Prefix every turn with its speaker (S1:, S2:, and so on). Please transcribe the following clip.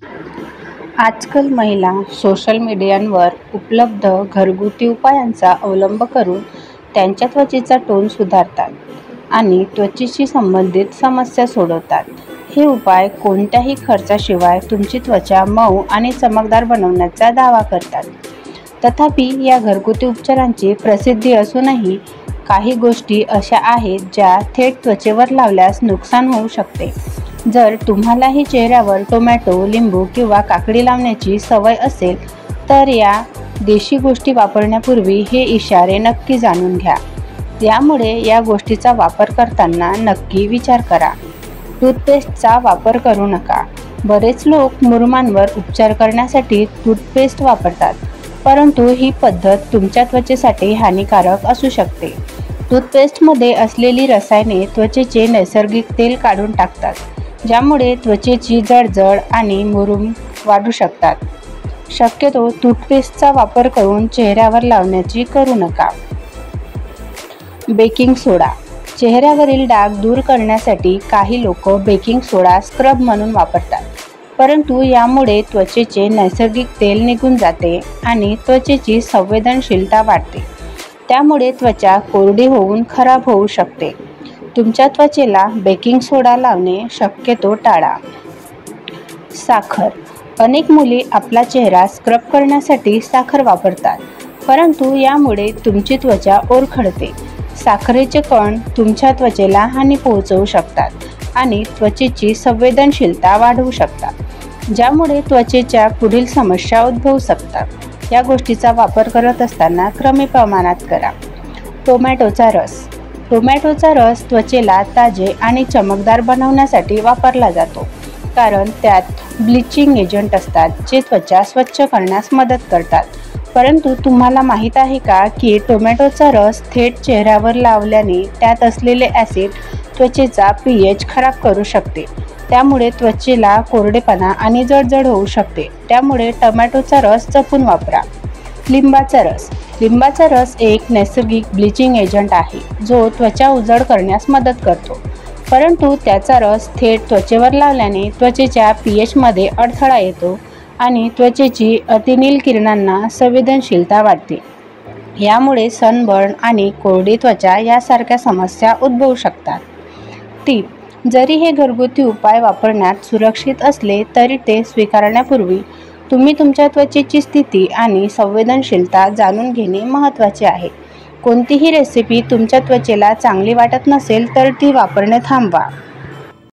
S1: आजकाल महिला सोशल मीडियावर उपलब्ध घरगुती उपायांचा अवलंब करून त्यांच्या त्वचेचा टोन सुधारतात आणि त्वचेशी संबंधित समस्या सोडवतात. हे उपाय कोणत्याही खर्चाशिवाय तुमची त्वचा मऊ आणि चमकदार बनवण्याचा दावा करतात. तथापि, या घरगुती उपचारांची प्रसिद्धी असूनही काही गोष्टी अशा आहेत ज्या थेट त्वचेवर लावल्यास नुकसान होऊ शकते. जर तुम्हालाही चेहऱ्यावर टोमॅटो, लिंबू किंवा काकडी लावण्याची सवय असेल, तर या देशी गोष्टी वापरण्यापूर्वी हे इशारे नक्की जाणून घ्या. यामुळे या गोष्टीचा वापर करताना नक्की विचार करा. टूथपेस्टचा वापर करू नका. बरेच लोक मुरुमांवर उपचार करण्यासाठी टूथपेस्ट वापरतात, परंतु ही पद्धत तुमच्या त्वचेसाठी हानिकारक असू शकते. टूथपेस्टमध्ये असलेली रसायने त्वचेचे नैसर्गिक तेल काढून टाकतात, ज्यामुळे त्वचेची जळजळ आणि मुरूम वाढू शकतात. शक्यतो टूथपेस्टचा वापर करून चेहऱ्यावर लावण्याची करू नका. बेकिंग सोडा. चेहऱ्यावरील डाग दूर करण्यासाठी काही लोक बेकिंग सोडा स्क्रब म्हणून वापरतात, परंतु यामुळे त्वचेचे नैसर्गिक तेल निघून जाते आणि त्वचेची संवेदनशीलता वाढते. त्यामुळे त्वचा कोरडी होऊन खराब होऊ शकते. तुमच्या त्वचेला बेकिंग सोडा लावणे शक्यतो टाळा. साखर. अनेक मुली आपला चेहरा स्क्रब करण्यासाठी साखर वापरतात, परंतु यामुळे तुमची त्वचा ओरखडते. साखरेचे कण तुमच्या त्वचेला हानी पोहोचवू शकतात आणि त्वचेची संवेदनशीलता वाढवू शकतात, ज्यामुळे त्वचेच्या पुढील समस्या उद्भवू शकतात. या गोष्टीचा वापर करत असताना कमी प्रमाणात करा. टोमॅटोचा रस. टोमॅटोचा रस त्वचेला ताजे आणि चमकदार बनवण्यासाठी वापरला जातो, कारण त्यात ब्लिचिंग एजंट असतात जे त्वचा स्वच्छ करण्यास मदत करतात. परंतु तुम्हाला माहीत आहे का की टोमॅटोचा रस थेट चेहऱ्यावर लावल्याने त्यात असलेले ॲसिड त्वचेचा pH खराब करू शकते. त्यामुळे त्वचेला कोरडेपणा आणि जळजळ होऊ शकते. त्यामुळे टोमॅटोचा रस जपून वापरा. लिंबाचा रस. लिंबाचा रस एक नैसर्गिक ब्लिचिंग एजंट आहे, जो त्वचा उजळ करण्यास मदत करतो. परंतु त्याचा रस थेट त्वचेवर लावल्याने त्वचेच्या pHमध्ये अडथळा येतो आणि त्वचेची अतिनील किरणांना संवेदनशीलता वाढते. यामुळे सनबर्न आणि कोरडी त्वचा यासारख्या समस्या उद्भवू शकतात. टीप. जरी हे घरगुती उपाय वापरण्यात सुरक्षित असले तरी ते स्वीकारण्यापूर्वी तुम्ही तुमच्या त्वचेची स्थिती आणि संवेदनशीलता जाणून घेणे महत्त्वाचे आहे. कोणतीही रेसिपी तुमच्या त्वचेला चांगली वाटत नसेल तर ती वापरणे थांबवा.